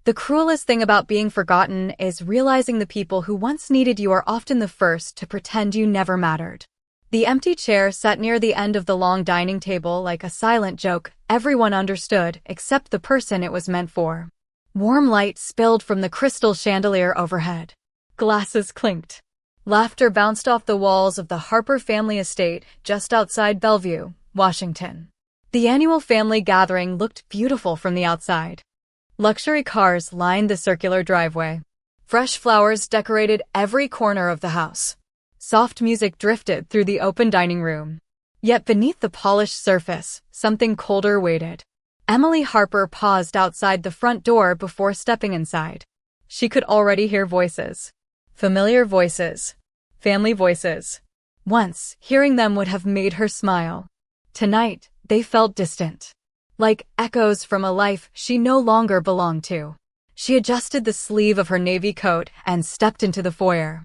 The cruelest thing about being forgotten is realizing the people who once needed you are often the first to pretend you never mattered. The empty chair sat near the end of the long dining table like a silent joke everyone understood except the person it was meant for. Warm light spilled from the crystal chandelier overhead. Glasses clinked. Laughter bounced off the walls of the Harper family estate just outside Bellevue, Washington. The annual family gathering looked beautiful from the outside. Luxury cars lined the circular driveway. Fresh flowers decorated every corner of the house. Soft music drifted through the open dining room. Yet beneath the polished surface, something colder waited. Emily Harper paused outside the front door before stepping inside. She could already hear voices. Familiar voices. Family voices. Once, hearing them would have made her smile. Tonight, they felt distant. Like echoes from a life she no longer belonged to. She adjusted the sleeve of her navy coat and stepped into the foyer.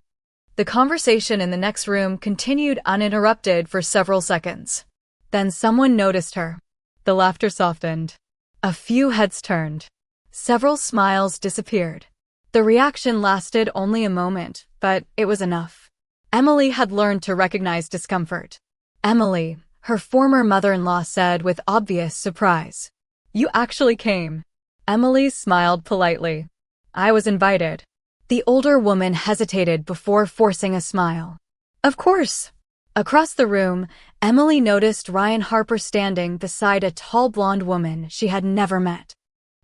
The conversation in the next room continued uninterrupted for several seconds. Then someone noticed her. The laughter softened. A few heads turned. Several smiles disappeared. The reaction lasted only a moment, but it was enough. Emily had learned to recognize discomfort. Emily, her former mother-in-law said with obvious surprise. "You actually came." Emily smiled politely. "I was invited." The older woman hesitated before forcing a smile. "Of course." Across the room, Emily noticed Ryan Harper standing beside a tall blonde woman she had never met.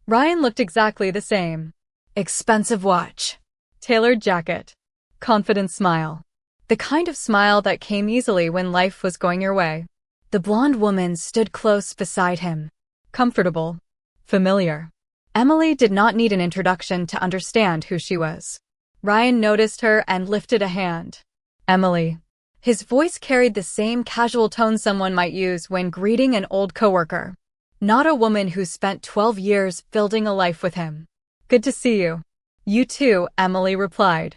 Ryan looked exactly the same. Expensive watch. Tailored jacket. Confident smile. The kind of smile that came easily when life was going your way. The blonde woman stood close beside him. Comfortable. Familiar. Emily did not need an introduction to understand who she was. Ryan noticed her and lifted a hand. "Emily." His voice carried the same casual tone someone might use when greeting an old coworker. Not a woman who spent 12 years building a life with him. "Good to see you." "You too," Emily replied.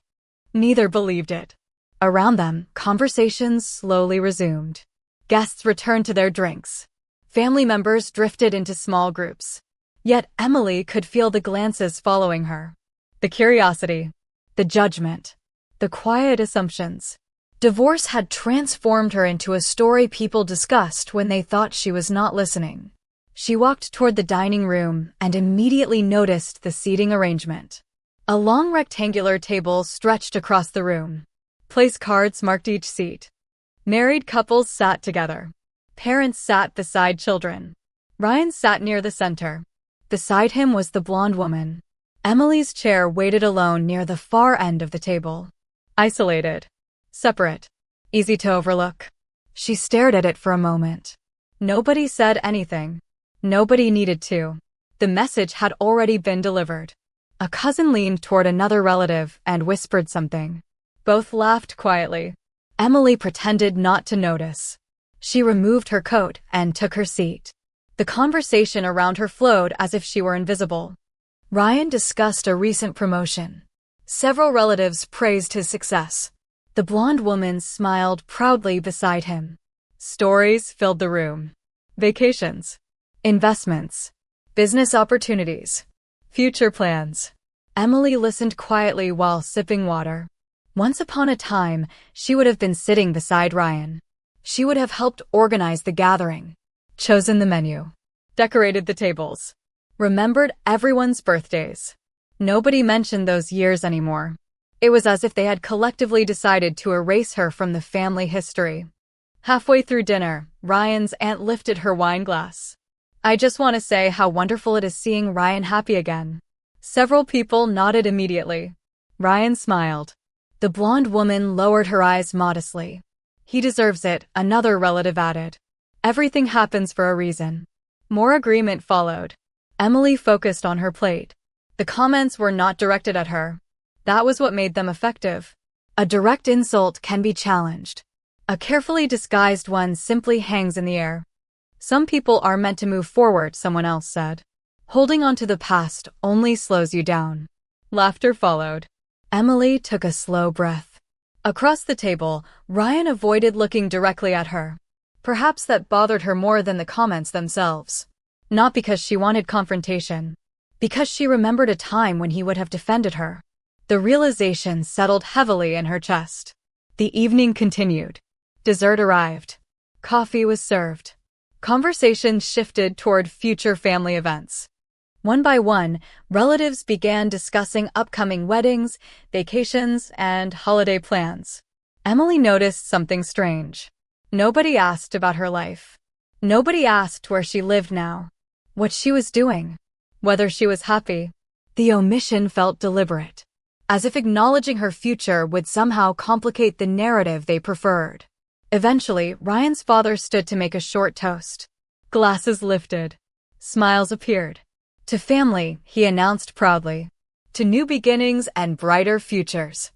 Neither believed it. Around them, conversations slowly resumed. Guests returned to their drinks. Family members drifted into small groups. Yet Emily could feel the glances following her. The curiosity. The judgment. The quiet assumptions. Divorce had transformed her into a story people discussed when they thought she was not listening. She walked toward the dining room and immediately noticed the seating arrangement. A long rectangular table stretched across the room. Place cards marked each seat. Married couples sat together. Parents sat beside children. Ryan sat near the center. Beside him was the blonde woman. Emily's chair waited alone near the far end of the table. Isolated. Separate. Easy to overlook. She stared at it for a moment. Nobody said anything. Nobody needed to. The message had already been delivered. A cousin leaned toward another relative and whispered something. Both laughed quietly. Emily pretended not to notice. She removed her coat and took her seat. The conversation around her flowed as if she were invisible. Ryan discussed a recent promotion. Several relatives praised his success. The blonde woman smiled proudly beside him. Stories filled the room. Vacations. Investments. Business opportunities. Future plans. Emily listened quietly while sipping water. Once upon a time, she would have been sitting beside Ryan. She would have helped organize the gathering, chosen the menu, decorated the tables, remembered everyone's birthdays. Nobody mentioned those years anymore. It was as if they had collectively decided to erase her from the family history. Halfway through dinner, Ryan's aunt lifted her wine glass. "I just want to say how wonderful it is seeing Ryan happy again." Several people nodded immediately. Ryan smiled. The blonde woman lowered her eyes modestly. "He deserves it," another relative added. "Everything happens for a reason." More agreement followed. Emily focused on her plate. The comments were not directed at her. That was what made them effective. A direct insult can be challenged. A carefully disguised one simply hangs in the air. "Some people are meant to move forward," someone else said. "Holding on to the past only slows you down." Laughter followed. Emily took a slow breath. Across the table, Ryan avoided looking directly at her. Perhaps that bothered her more than the comments themselves. Not because she wanted confrontation, because she remembered a time when he would have defended her. The realization settled heavily in her chest. The evening continued. Dessert arrived. Coffee was served. Conversations shifted toward future family events. One by one, relatives began discussing upcoming weddings, vacations, and holiday plans. Emily noticed something strange. Nobody asked about her life. Nobody asked where she lived now, what she was doing, whether she was happy. The omission felt deliberate, as if acknowledging her future would somehow complicate the narrative they preferred. Eventually, Ryan's father stood to make a short toast. Glasses lifted. Smiles appeared. To family, he announced proudly. To new beginnings and brighter futures.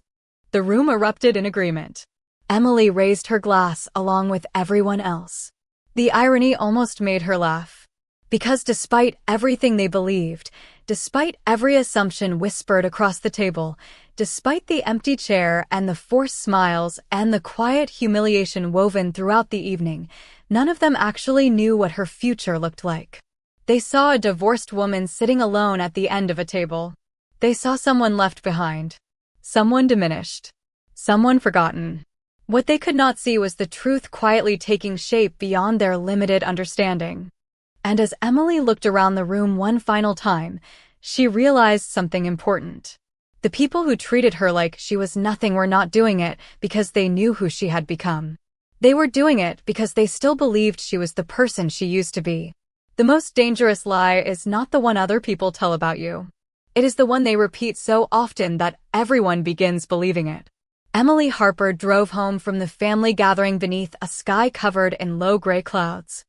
The room erupted in agreement. Emily raised her glass along with everyone else. The irony almost made her laugh. Because despite everything they believed, despite every assumption whispered across the table, despite the empty chair and the forced smiles and the quiet humiliation woven throughout the evening, none of them actually knew what her future looked like. They saw a divorced woman sitting alone at the end of a table. They saw someone left behind. Someone diminished. Someone forgotten. What they could not see was the truth quietly taking shape beyond their limited understanding. And as Emily looked around the room one final time, she realized something important. The people who treated her like she was nothing were not doing it because they knew who she had become. They were doing it because they still believed she was the person she used to be. The most dangerous lie is not the one other people tell about you. It is the one they repeat so often that everyone begins believing it. Emily Harper drove home from the family gathering beneath a sky covered in low gray clouds.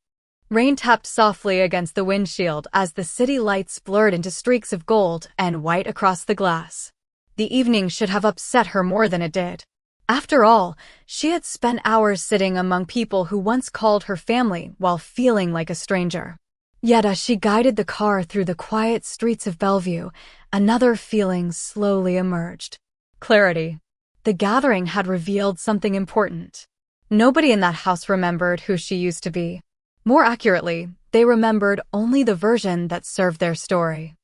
Rain tapped softly against the windshield as the city lights blurred into streaks of gold and white across the glass. The evening should have upset her more than it did. After all, she had spent hours sitting among people who once called her family while feeling like a stranger. Yet as she guided the car through the quiet streets of Bellevue, another feeling slowly emerged. Clarity. The gathering had revealed something important. Nobody in that house remembered who she used to be. More accurately, they remembered only the version that served their story.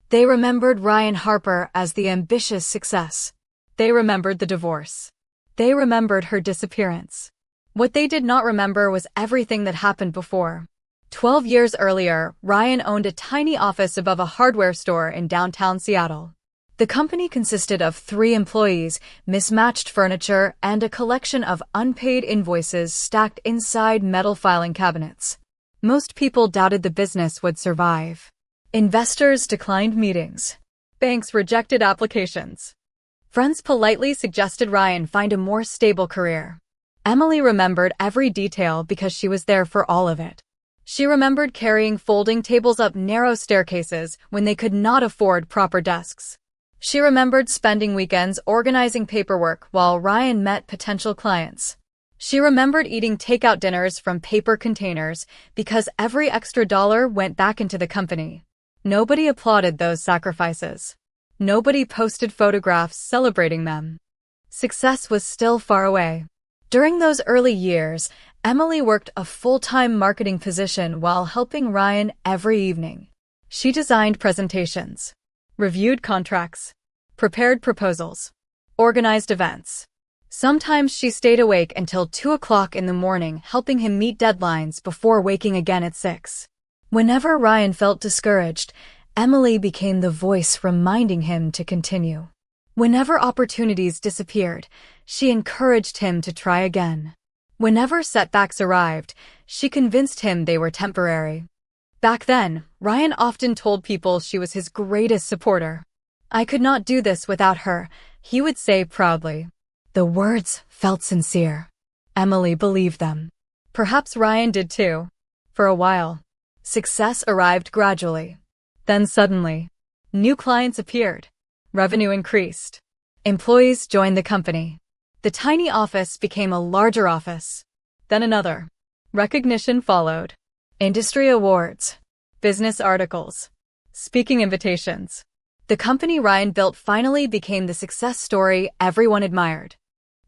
They remembered Ryan Harper as the ambitious success. They remembered the divorce. They remembered her disappearance. What they did not remember was everything that happened before. 12 years earlier, Ryan owned a tiny office above a hardware store in downtown Seattle. The company consisted of 3 employees, mismatched furniture, and a collection of unpaid invoices stacked inside metal filing cabinets. Most people doubted the business would survive. Investors declined meetings. Banks rejected applications. Friends politely suggested Ryan find a more stable career. Emily remembered every detail because she was there for all of it. She remembered carrying folding tables up narrow staircases when they could not afford proper desks. She remembered spending weekends organizing paperwork while Ryan met potential clients. She remembered eating takeout dinners from paper containers because every extra dollar went back into the company. Nobody applauded those sacrifices. Nobody posted photographs celebrating them. Success was still far away. During those early years, Emily worked a full-time marketing position while helping Ryan every evening. She designed presentations, reviewed contracts, prepared proposals, organized events. Sometimes she stayed awake until 2 o'clock in the morning helping him meet deadlines before waking again at 6. Whenever Ryan felt discouraged, Emily became the voice reminding him to continue. Whenever opportunities disappeared, she encouraged him to try again. Whenever setbacks arrived, she convinced him they were temporary. Back then, Ryan often told people she was his greatest supporter. "I could not do this without her," he would say proudly. The words felt sincere. Emily believed them. Perhaps Ryan did too. For a while, success arrived gradually. Then suddenly, new clients appeared. Revenue increased. Employees joined the company. The tiny office became a larger office. Then another. Recognition followed. Industry awards. Business articles. Speaking invitations. The company Ryan built finally became the success story everyone admired.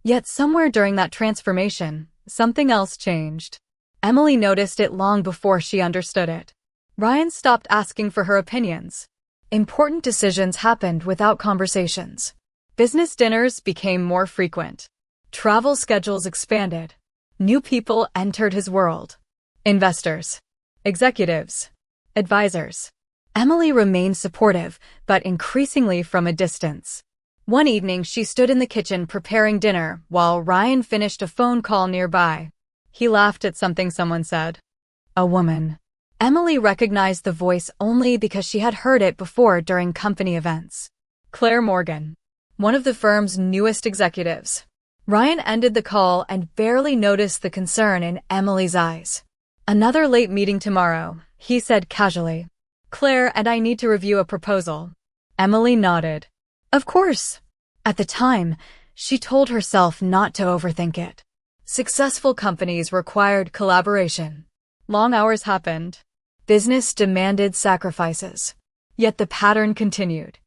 Yet somewhere during that transformation, something else changed. Emily noticed it long before she understood it. Ryan stopped asking for her opinions. Important decisions happened without conversations. Business dinners became more frequent. Travel schedules expanded. New people entered his world. Investors, executives, advisors. Emily remained supportive, but increasingly from a distance. One evening, she stood in the kitchen preparing dinner while Ryan finished a phone call nearby. He laughed at something someone said. A woman. Emily recognized the voice only because she had heard it before during company events. Claire Morgan, one of the firm's newest executives. Ryan ended the call and barely noticed the concern in Emily's eyes. Another late meeting tomorrow, he said casually. Claire and I need to review a proposal. Emily nodded. Of course. At the time, she told herself not to overthink it. Successful companies required collaboration. Long hours happened. Business demanded sacrifices. Yet the pattern continued.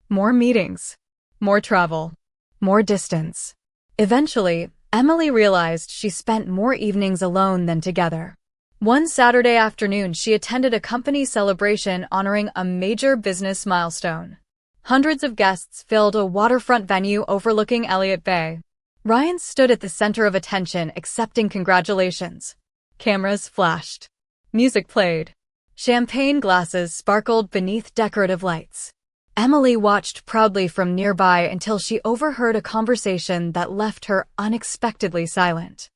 More meetings. More travel. More distance. Eventually, Emily realized she spent more evenings alone than together. One Saturday afternoon, she attended a company celebration honoring a major business milestone. Hundreds of guests filled a waterfront venue overlooking Elliott Bay. Ryan stood at the center of attention, accepting congratulations. Cameras flashed. Music played. Champagne glasses sparkled beneath decorative lights. Emily watched proudly from nearby until she overheard a conversation that left her unexpectedly silent.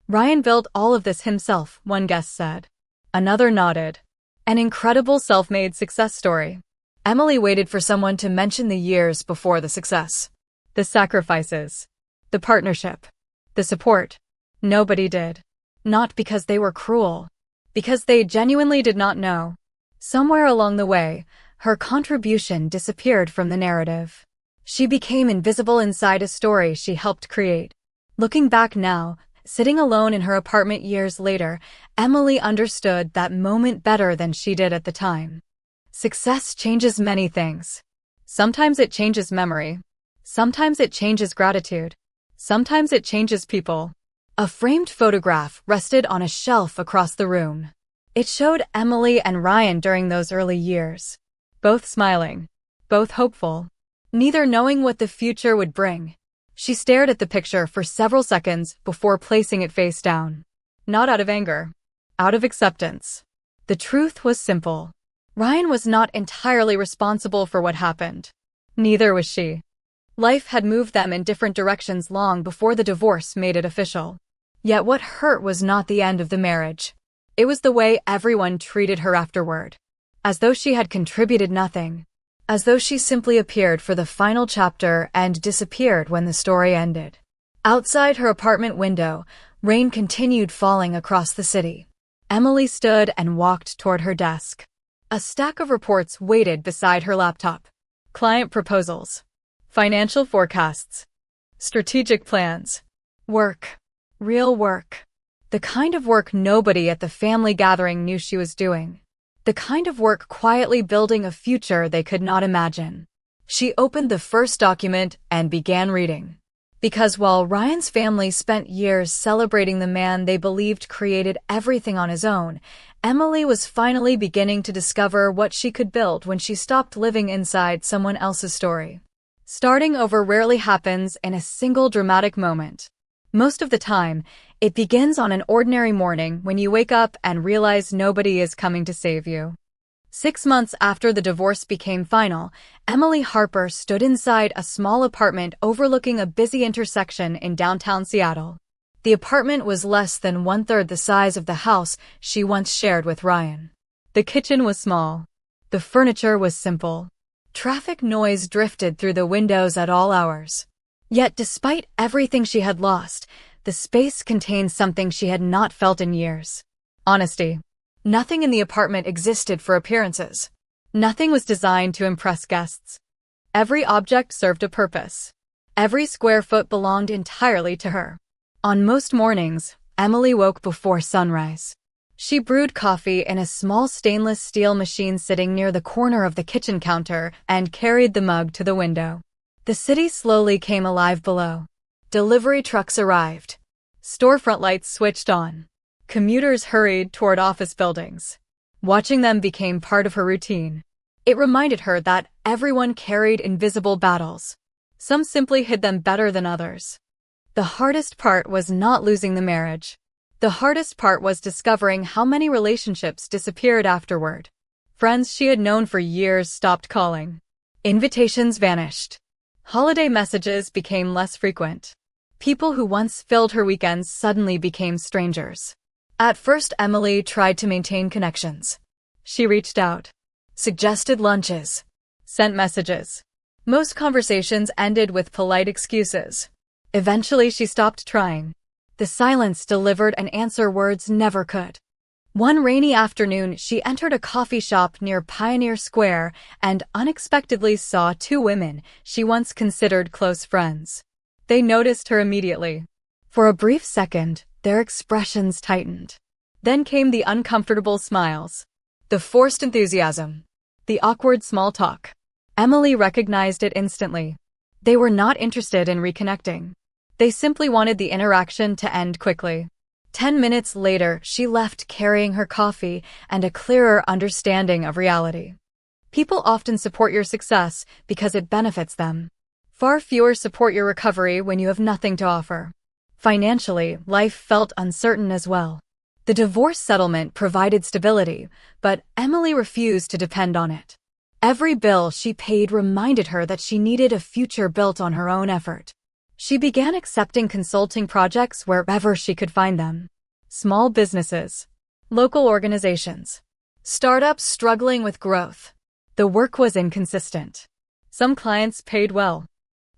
Ryan built all of this himself, one guest said. Another nodded. An incredible self-made success story. Emily waited for someone to mention the years before the success. The sacrifices. The partnership. The support. Nobody did. Not because they were cruel. Because they genuinely did not know. Somewhere along the way, her contribution disappeared from the narrative. She became invisible inside a story she helped create. Looking back now, sitting alone in her apartment years later, Emily understood that moment better than she did at the time. Success changes many things. Sometimes it changes memory. Sometimes it changes gratitude. Sometimes it changes people. A framed photograph rested on a shelf across the room. It showed Emily and Ryan during those early years. Both smiling. Both hopeful. Neither knowing what the future would bring. She stared at the picture for several seconds before placing it face down. Not out of anger. Out of acceptance. The truth was simple. Ryan was not entirely responsible for what happened. Neither was she. Life had moved them in different directions long before the divorce made it official. Yet what hurt was not the end of the marriage. It was the way everyone treated her afterward. As though she had contributed nothing. As though she simply appeared for the final chapter and disappeared when the story ended. Outside her apartment window, rain continued falling across the city. Emily stood and walked toward her desk. A stack of reports waited beside her laptop. Client proposals. Financial forecasts. Strategic plans. Work. Real work. The kind of work nobody at the family gathering knew she was doing. The kind of work quietly building a future they could not imagine. She opened the first document and began reading. Because while Ryan's family spent years celebrating the man they believed created everything on his own, Emily was finally beginning to discover what she could build when she stopped living inside someone else's story. Starting over rarely happens in a single dramatic moment. Most of the time, it begins on an ordinary morning when you wake up and realize nobody is coming to save you. 6 months after the divorce became final, Emily Harper stood inside a small apartment overlooking a busy intersection in downtown Seattle. The apartment was less than 1/3 the size of the house she once shared with Ryan. The kitchen was small. The furniture was simple. Traffic noise drifted through the windows at all hours. Yet despite everything she had lost, the space contained something she had not felt in years. Honesty. Nothing in the apartment existed for appearances. Nothing was designed to impress guests. Every object served a purpose. Every square foot belonged entirely to her. On most mornings, Emily woke before sunrise. She brewed coffee in a small stainless steel machine sitting near the corner of the kitchen counter and carried the mug to the window. The city slowly came alive below. Delivery trucks arrived. Storefront lights switched on. Commuters hurried toward office buildings. Watching them became part of her routine. It reminded her that everyone carried invisible battles. Some simply hid them better than others. The hardest part was not losing the marriage. The hardest part was discovering how many relationships disappeared afterward. Friends she had known for years stopped calling. Invitations vanished. Holiday messages became less frequent. People who once filled her weekends suddenly became strangers. At first, Emily tried to maintain connections. She reached out, suggested lunches, sent messages. Most conversations ended with polite excuses. Eventually, she stopped trying. The silence delivered an answer words never could. One rainy afternoon, she entered a coffee shop near Pioneer Square and unexpectedly saw two women she once considered close friends. They noticed her immediately. For a brief second, their expressions tightened. Then came the uncomfortable smiles, the forced enthusiasm, the awkward small talk. Emily recognized it instantly. They were not interested in reconnecting. They simply wanted the interaction to end quickly. 10 minutes later, she left carrying her coffee and a clearer understanding of reality. People often support your success because it benefits them. Far fewer support your recovery when you have nothing to offer. Financially, life felt uncertain as well. The divorce settlement provided stability, but Emily refused to depend on it. Every bill she paid reminded her that she needed a future built on her own effort. She began accepting consulting projects wherever she could find them. Small businesses, local organizations, startups struggling with growth. The work was inconsistent. Some clients paid well.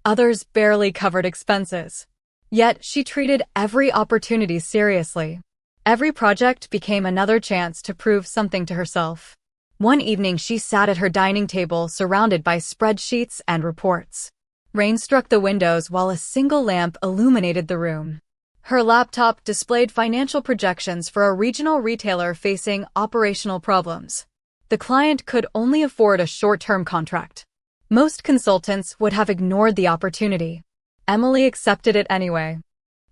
Others barely covered expenses. Yet she treated every opportunity seriously. Every project became another chance to prove something to herself. One evening she sat at her dining table surrounded by spreadsheets and reports. Rain struck the windows while a single lamp illuminated the room. Her laptop displayed financial projections for a regional retailer facing operational problems. The client could only afford a short-term contract. Most consultants would have ignored the opportunity. Emily accepted it anyway.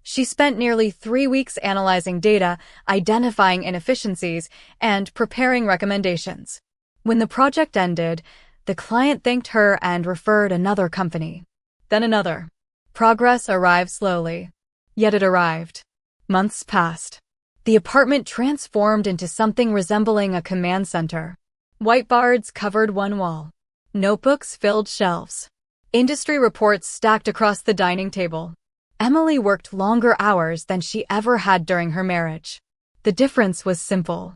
She spent nearly 3 weeks analyzing data, identifying inefficiencies, and preparing recommendations. When the project ended, the client thanked her and referred another company. Then another. Progress arrived slowly. Yet it arrived. Months passed. The apartment transformed into something resembling a command center. Whiteboards covered one wall. Notebooks filled shelves. Industry reports stacked across the dining table. Emily worked longer hours than she ever had during her marriage. The difference was simple.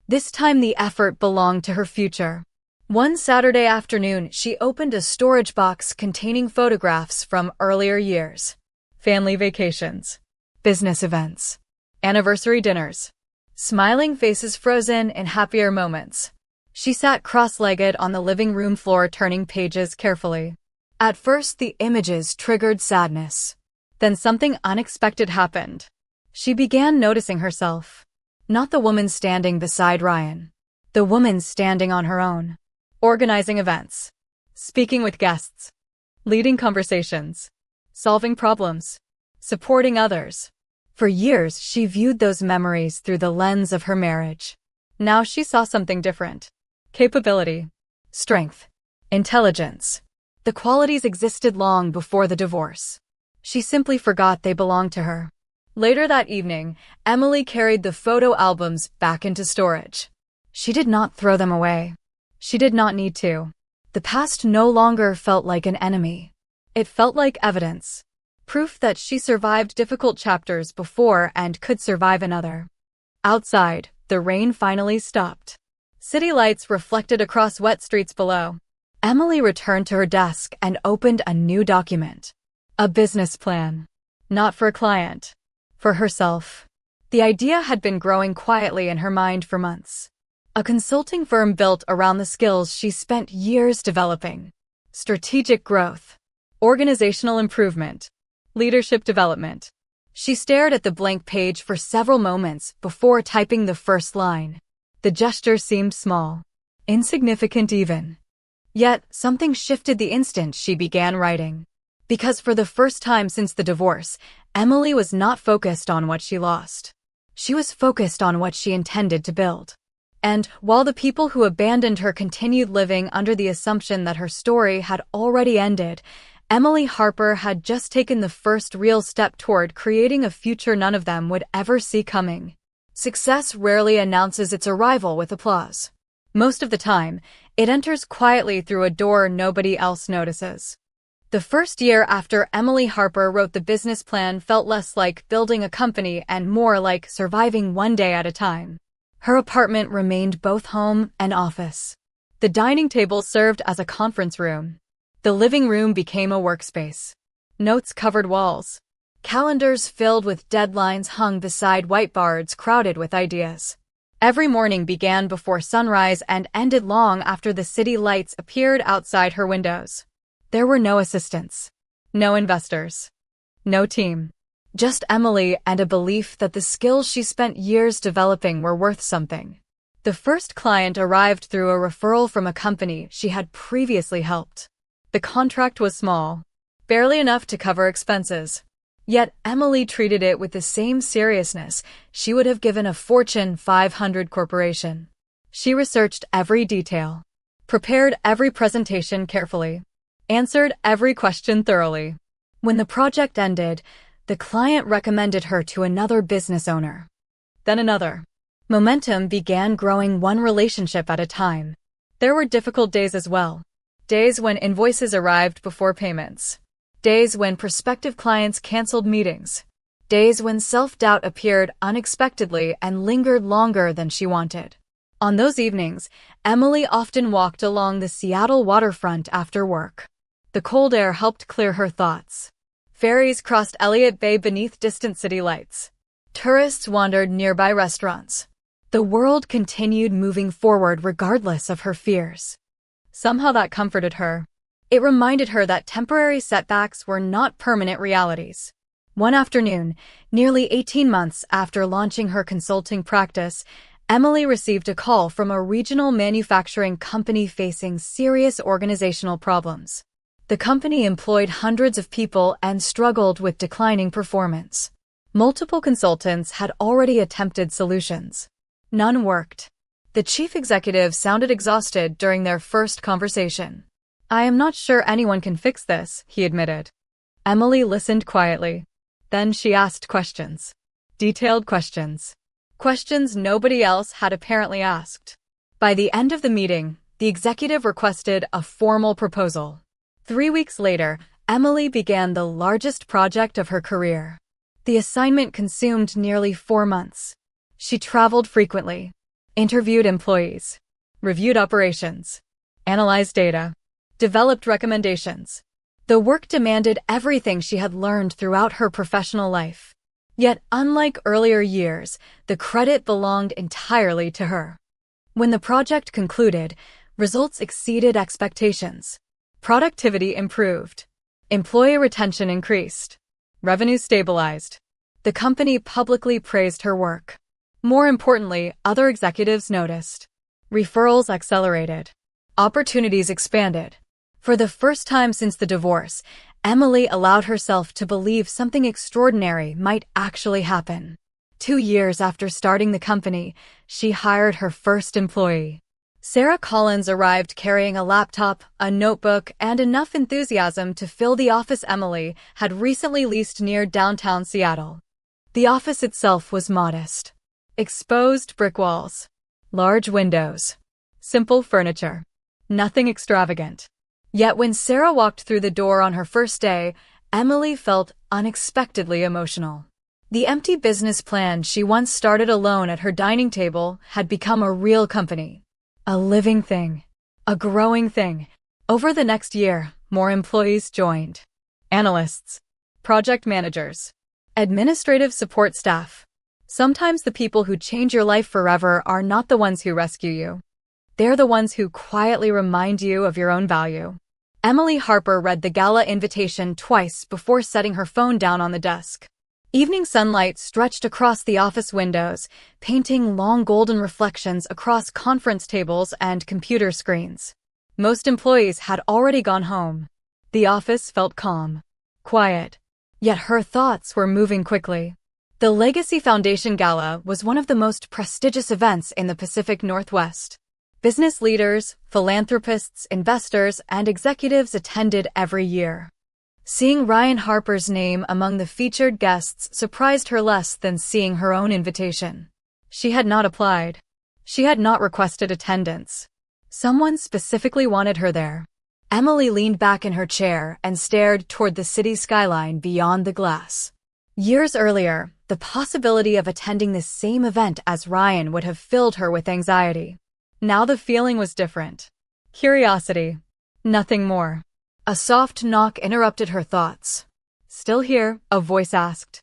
This time the effort belonged to her future. One Saturday afternoon, she opened a storage box containing photographs from earlier years. Family vacations, business events, anniversary dinners, smiling faces frozen in happier moments. She sat cross-legged on the living room floor turning pages carefully. At first, the images triggered sadness. Then something unexpected happened. She began noticing herself. Not the woman standing beside Ryan. The woman standing on her own. Organizing events. Speaking with guests. Leading conversations. Solving problems. Supporting others. For years, she viewed those memories through the lens of her marriage. Now she saw something different. Capability. Strength. Intelligence. The qualities existed long before the divorce. She simply forgot they belonged to her. Later that evening, Emily carried the photo albums back into storage. She did not throw them away. She did not need to. The past no longer felt like an enemy. It felt like evidence. Proof that she survived difficult chapters before and could survive another. Outside, the rain finally stopped. City lights reflected across wet streets below. Emily returned to her desk and opened a new document. A business plan. Not for a client. For herself. The idea had been growing quietly in her mind for months. A consulting firm built around the skills she spent years developing. Strategic growth. Organizational improvement. Leadership development. She stared at the blank page for several moments before typing the first line. The gesture seemed small. Insignificant even. Yet, something shifted the instant she began writing. Because for the first time since the divorce, Emily was not focused on what she lost. She was focused on what she intended to build. And while the people who abandoned her continued living under the assumption that her story had already ended, Emily Harper had just taken the first real step toward creating a future none of them would ever see coming. Success rarely announces its arrival with applause. Most of the time, it enters quietly through a door nobody else notices. The first year after Emily Harper wrote the business plan felt less like building a company and more like surviving one day at a time. Her apartment remained both home and office. The dining table served as a conference room. The living room became a workspace. Notes covered walls. Calendars filled with deadlines hung beside whiteboards crowded with ideas. Every morning began before sunrise and ended long after the city lights appeared outside her windows. There were no assistants, no investors, no team. Just Emily and a belief that the skills she spent years developing were worth something. The first client arrived through a referral from a company she had previously helped. The contract was small, barely enough to cover expenses. Yet Emily treated it with the same seriousness she would have given a Fortune 500 corporation. She researched every detail, prepared every presentation carefully, answered every question thoroughly. When the project ended, the client recommended her to another business owner. Then another. Momentum began growing one relationship at a time. There were difficult days as well. Days when invoices arrived before payments. Days when prospective clients canceled meetings. Days when self-doubt appeared unexpectedly and lingered longer than she wanted. On those evenings, Emily often walked along the Seattle waterfront after work. The cold air helped clear her thoughts. Ferries crossed Elliott Bay beneath distant city lights. Tourists wandered nearby restaurants. The world continued moving forward regardless of her fears. Somehow that comforted her. It reminded her that temporary setbacks were not permanent realities. One afternoon, nearly 18 months after launching her consulting practice, Emily received a call from a regional manufacturing company facing serious organizational problems. The company employed hundreds of people and struggled with declining performance. Multiple consultants had already attempted solutions. None worked. The chief executive sounded exhausted during their first conversation. "I am not sure anyone can fix this," he admitted. Emily listened quietly. Then she asked questions. Detailed questions. Questions nobody else had apparently asked. By the end of the meeting, the executive requested a formal proposal. 3 weeks later, Emily began the largest project of her career. The assignment consumed nearly 4 months. She traveled frequently, interviewed employees, reviewed operations, analyzed data, developed recommendations. The work demanded everything she had learned throughout her professional life. Yet, unlike earlier years, the credit belonged entirely to her. When the project concluded, results exceeded expectations. Productivity improved. Employee retention increased. Revenue stabilized. The company publicly praised her work. More importantly, other executives noticed. Referrals accelerated. Opportunities expanded. For the first time since the divorce, Emily allowed herself to believe something extraordinary might actually happen. 2 years after starting the company, she hired her first employee. Sarah Collins arrived carrying a laptop, a notebook, and enough enthusiasm to fill the office Emily had recently leased near downtown Seattle. The office itself was modest. Exposed brick walls, large windows, simple furniture, nothing extravagant. Yet when Sarah walked through the door on her first day, Emily felt unexpectedly emotional. The empty business plan she once started alone at her dining table had become a real company. A living thing. A growing thing. Over the next year, more employees joined. Analysts. Project managers. Administrative support staff. Sometimes the people who change your life forever are not the ones who rescue you. They're the ones who quietly remind you of your own value. Emily Harper read the gala invitation twice before setting her phone down on the desk. Evening sunlight stretched across the office windows, painting long golden reflections across conference tables and computer screens. Most employees had already gone home. The office felt calm, quiet. Yet her thoughts were moving quickly. The Legacy Foundation Gala was one of the most prestigious events in the Pacific Northwest. Business leaders, philanthropists, investors, and executives attended every year. Seeing Ryan Harper's name among the featured guests surprised her less than seeing her own invitation. She had not applied. She had not requested attendance. Someone specifically wanted her there. Emily leaned back in her chair and stared toward the city skyline beyond the glass. Years earlier, the possibility of attending the same event as Ryan would have filled her with anxiety. Now the feeling was different. Curiosity. Nothing more. A soft knock interrupted her thoughts. "Still here?" a voice asked.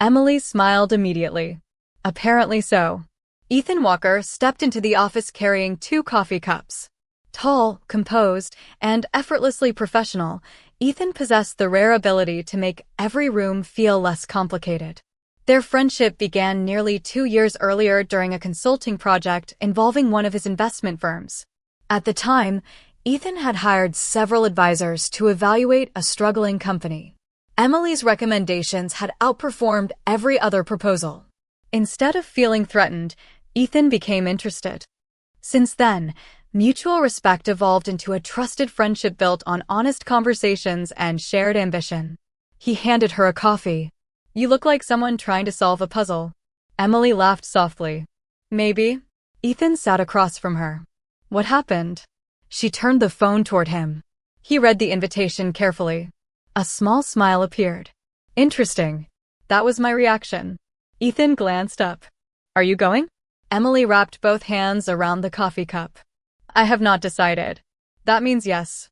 Emily smiled immediately. Apparently so. Ethan Walker stepped into the office carrying 2 coffee cups. Tall, composed, and effortlessly professional, Ethan possessed the rare ability to make every room feel less complicated. Their friendship began nearly 2 years earlier during a consulting project involving one of his investment firms. At the time, Ethan had hired several advisors to evaluate a struggling company. Emily's recommendations had outperformed every other proposal. Instead of feeling threatened, Ethan became interested. Since then, mutual respect evolved into a trusted friendship built on honest conversations and shared ambition. He handed her a coffee. "You look like someone trying to solve a puzzle." Emily laughed softly. "Maybe." Ethan sat across from her. "What happened?" She turned the phone toward him. He read the invitation carefully. A small smile appeared. "Interesting." That was my reaction. Ethan glanced up. "Are you going?" Emily wrapped both hands around the coffee cup. "I have not decided." "That means yes."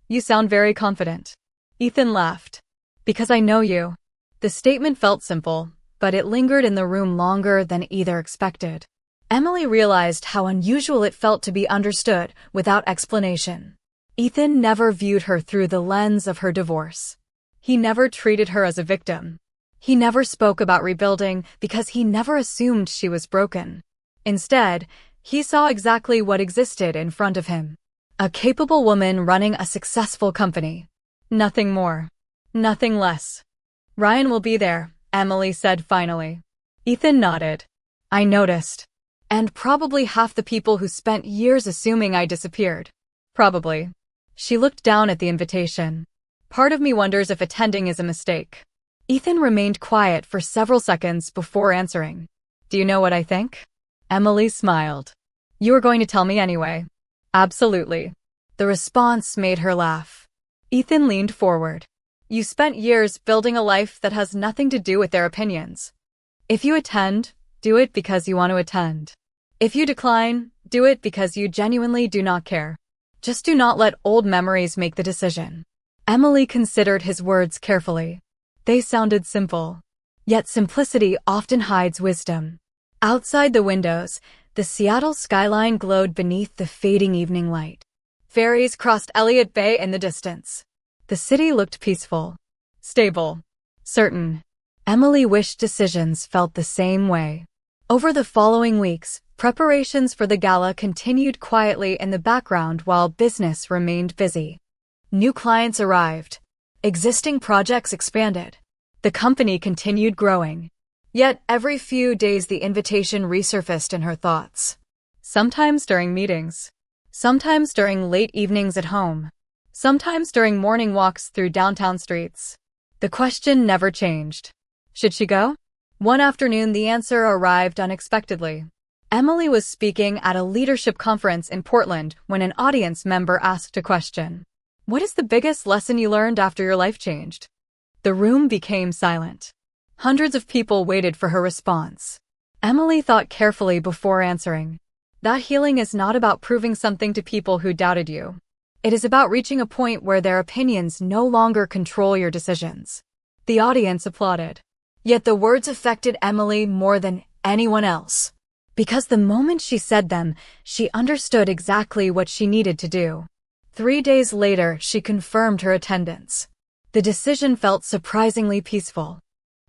"You sound very confident." Ethan laughed. "Because I know you." The statement felt simple, but it lingered in the room longer than either expected. Emily realized how unusual it felt to be understood without explanation. Ethan never viewed her through the lens of her divorce. He never treated her as a victim. He never spoke about rebuilding because he never assumed she was broken. Instead, he saw exactly what existed in front of him. A capable woman running a successful company. Nothing more. Nothing less. "Ryan will be there," Emily said finally. Ethan nodded. "I noticed. And probably half the people who spent years assuming I disappeared." "Probably." She looked down at the invitation. "Part of me wonders if attending is a mistake." Ethan remained quiet for several seconds before answering. "Do you know what I think?" Emily smiled. "You are going to tell me anyway." "Absolutely." The response made her laugh. Ethan leaned forward. "You spent years building a life that has nothing to do with their opinions. If you attend, do it because you want to attend. If you decline, do it because you genuinely do not care. Just do not let old memories make the decision." Emily considered his words carefully. They sounded simple. Yet simplicity often hides wisdom. Outside the windows, the Seattle skyline glowed beneath the fading evening light. Ferries crossed Elliott Bay in the distance. The city looked peaceful, stable, certain. Emily wished decisions felt the same way. Over the following weeks, preparations for the gala continued quietly in the background while business remained busy. New clients arrived. Existing projects expanded. The company continued growing. Yet every few days the invitation resurfaced in her thoughts. Sometimes during meetings. Sometimes during late evenings at home. Sometimes during morning walks through downtown streets. The question never changed. Should she go? One afternoon the answer arrived unexpectedly. Emily was speaking at a leadership conference in Portland when an audience member asked a question. "What is the biggest lesson you learned after your life changed?" The room became silent. Hundreds of people waited for her response. Emily thought carefully before answering. "That healing is not about proving something to people who doubted you. It is about reaching a point where their opinions no longer control your decisions." The audience applauded. Yet the words affected Emily more than anyone else. Because the moment she said them, she understood exactly what she needed to do. 3 days later, she confirmed her attendance. The decision felt surprisingly peaceful.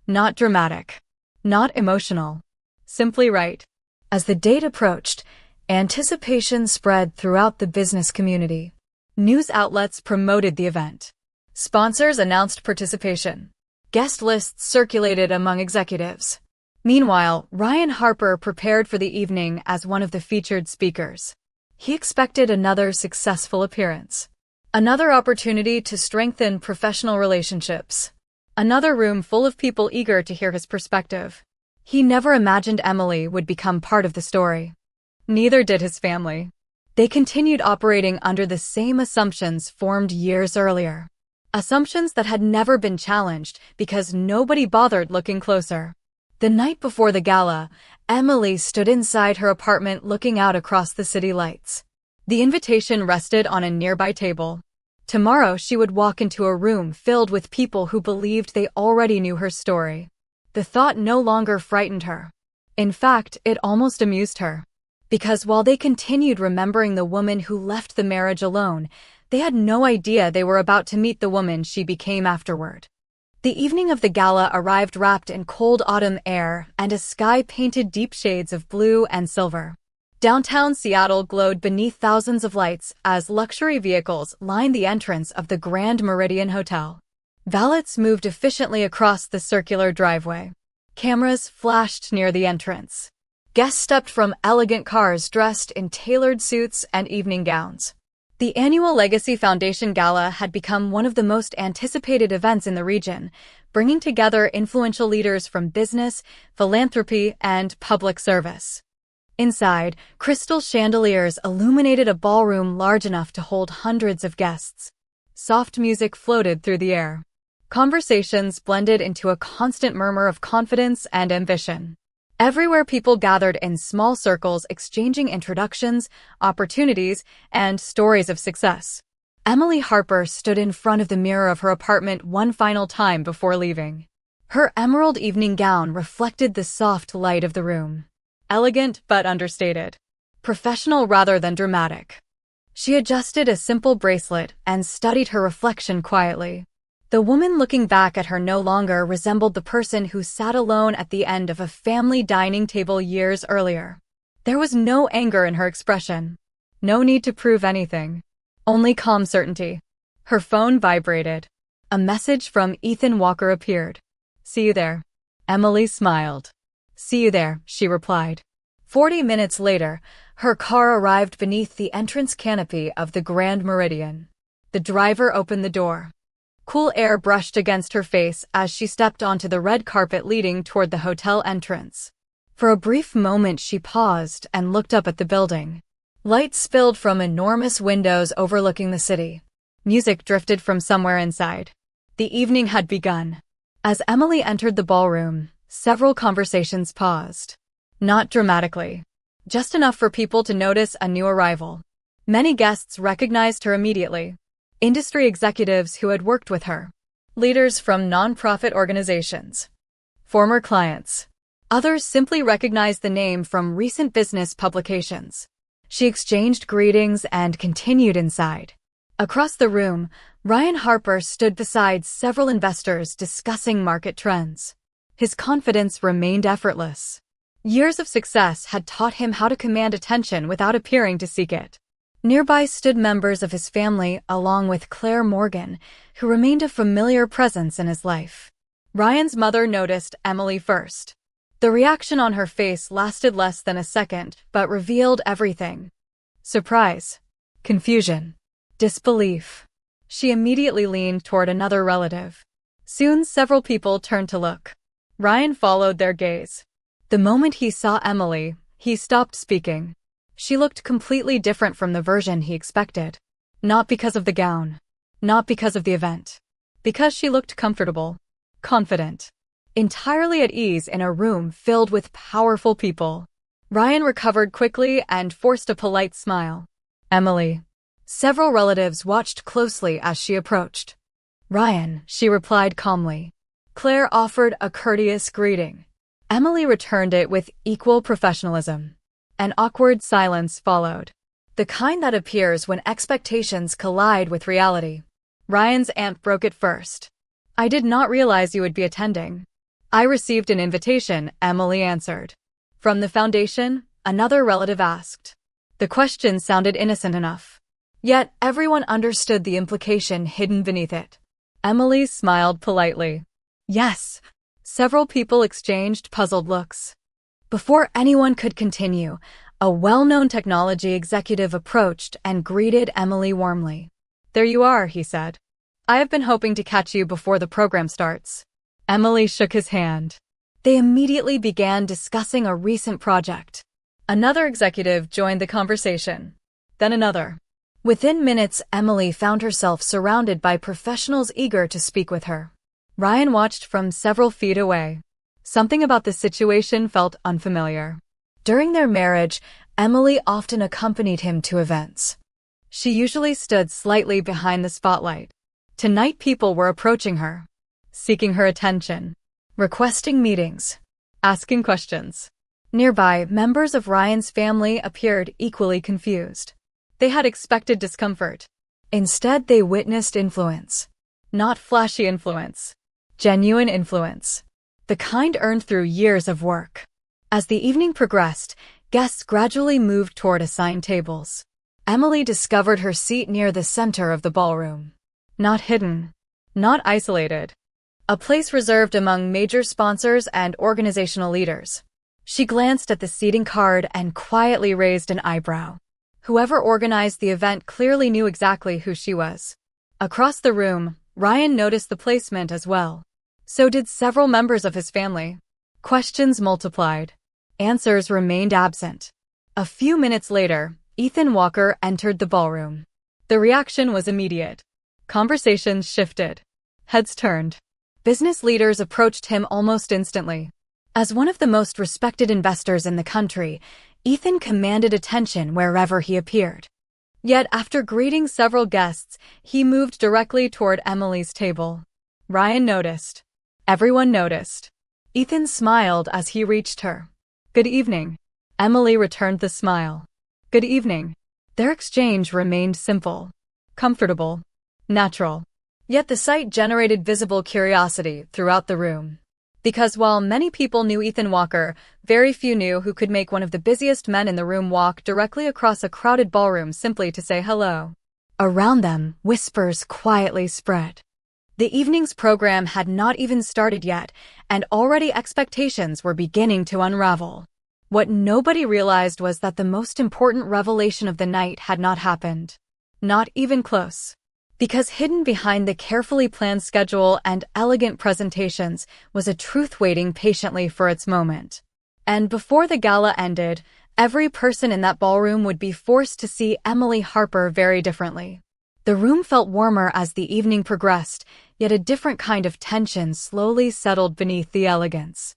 Not dramatic. Not emotional. Simply right. As the date approached, anticipation spread throughout the business community. News outlets promoted the event. Sponsors announced participation. Guest lists circulated among executives. Meanwhile, Ryan Harper prepared for the evening as one of the featured speakers. He expected another successful appearance. Another opportunity to strengthen professional relationships. Another room full of people eager to hear his perspective. He never imagined Emily would become part of the story. Neither did his family. They continued operating under the same assumptions formed years earlier. Assumptions that had never been challenged because nobody bothered looking closer. The night before the gala, Emily stood inside her apartment looking out across the city lights. The invitation rested on a nearby table. Tomorrow she would walk into a room filled with people who believed they already knew her story. The thought no longer frightened her. In fact, it almost amused her. Because while they continued remembering the woman who left the marriage alone, they had no idea they were about to meet the woman she became afterward. The evening of the gala arrived wrapped in cold autumn air and a sky painted deep shades of blue and silver. Downtown Seattle glowed beneath thousands of lights as luxury vehicles lined the entrance of the Grand Meridian Hotel. Valets moved efficiently across the circular driveway. Cameras flashed near the entrance. Guests stepped from elegant cars dressed in tailored suits and evening gowns. The annual Legacy Foundation Gala had become one of the most anticipated events in the region, bringing together influential leaders from business, philanthropy, and public service. Inside, crystal chandeliers illuminated a ballroom large enough to hold hundreds of guests. Soft music floated through the air. Conversations blended into a constant murmur of confidence and ambition. Everywhere people gathered in small circles exchanging introductions, opportunities, and stories of success. Emily Harper stood in front of the mirror of her apartment one final time before leaving. Her emerald evening gown reflected the soft light of the room. Elegant but understated. Professional rather than dramatic. She adjusted a simple bracelet and studied her reflection quietly. The woman looking back at her no longer resembled the person who sat alone at the end of a family dining table years earlier. There was no anger in her expression. No need to prove anything. Only calm certainty. Her phone vibrated. A message from Ethan Walker appeared. "See you there." Emily smiled. "See you there," she replied. 40 minutes later, her car arrived beneath the entrance canopy of the Grand Meridian. The driver opened the door. Cool air brushed against her face as she stepped onto the red carpet leading toward the hotel entrance. For a brief moment she paused and looked up at the building. Light spilled from enormous windows overlooking the city. Music drifted from somewhere inside. The evening had begun. As Emily entered the ballroom, several conversations paused. Not dramatically. Just enough for people to notice a new arrival. Many guests recognized her immediately. Industry executives who had worked with her. Leaders from nonprofit organizations. Former clients. Others simply recognized the name from recent business publications. She exchanged greetings and continued inside. Across the room, Ryan Harper stood beside several investors discussing market trends. His confidence remained effortless. Years of success had taught him how to command attention without appearing to seek it. Nearby stood members of his family along with Claire Morgan, who remained a familiar presence in his life. Ryan's mother noticed Emily first. The reaction on her face lasted less than a second, but revealed everything. Surprise. Confusion. Disbelief. She immediately leaned toward another relative. Soon several people turned to look. Ryan followed their gaze. The moment he saw Emily, he stopped speaking. She looked completely different from the version he expected. Not because of the gown. Not because of the event. Because she looked comfortable. Confident. Entirely at ease in a room filled with powerful people. Ryan recovered quickly and forced a polite smile. Emily. Several relatives watched closely as she approached. Ryan, she replied calmly. Claire offered a courteous greeting. Emily returned it with equal professionalism. An awkward silence followed. The kind that appears when expectations collide with reality. Ryan's aunt broke it first. I did not realize you would be attending. I received an invitation, Emily answered. From the foundation, another relative asked. The question sounded innocent enough. Yet everyone understood the implication hidden beneath it. Emily smiled politely. Yes. Several people exchanged puzzled looks. Before anyone could continue, a well-known technology executive approached and greeted Emily warmly. "There you are," he said. "I have been hoping to catch you before the program starts." Emily shook his hand. They immediately began discussing a recent project. Another executive joined the conversation. Then another. Within minutes, Emily found herself surrounded by professionals eager to speak with her. Ryan watched from several feet away. Something about the situation felt unfamiliar. During their marriage, Emily often accompanied him to events. She usually stood slightly behind the spotlight. Tonight people were approaching her, seeking her attention, requesting meetings, asking questions. Nearby, members of Ryan's family appeared equally confused. They had expected discomfort. Instead, they witnessed influence. Not flashy influence. Genuine influence. The kind earned through years of work. As the evening progressed, guests gradually moved toward assigned tables. Emily discovered her seat near the center of the ballroom. Not hidden. Not isolated. A place reserved among major sponsors and organizational leaders. She glanced at the seating card and quietly raised an eyebrow. Whoever organized the event clearly knew exactly who she was. Across the room, Ryan noticed the placement as well. So did several members of his family. Questions multiplied. Answers remained absent. A few minutes later, Ethan Walker entered the ballroom. The reaction was immediate. Conversations shifted. Heads turned. Business leaders approached him almost instantly. As one of the most respected investors in the country, Ethan commanded attention wherever he appeared. Yet after greeting several guests, he moved directly toward Emily's table. Ryan noticed. Everyone noticed. Ethan smiled as he reached her. "Good evening." Emily returned the smile. "Good evening." Their exchange remained simple, comfortable, natural. Yet the sight generated visible curiosity throughout the room. Because while many people knew Ethan Walker, very few knew who could make one of the busiest men in the room walk directly across a crowded ballroom simply to say hello. Around them, whispers quietly spread. The evening's program had not even started yet, and already expectations were beginning to unravel. What nobody realized was that the most important revelation of the night had not happened. Not even close. Because hidden behind the carefully planned schedule and elegant presentations was a truth waiting patiently for its moment. And before the gala ended, every person in that ballroom would be forced to see Emily Harper very differently. The room felt warmer as the evening progressed, yet a different kind of tension slowly settled beneath the elegance.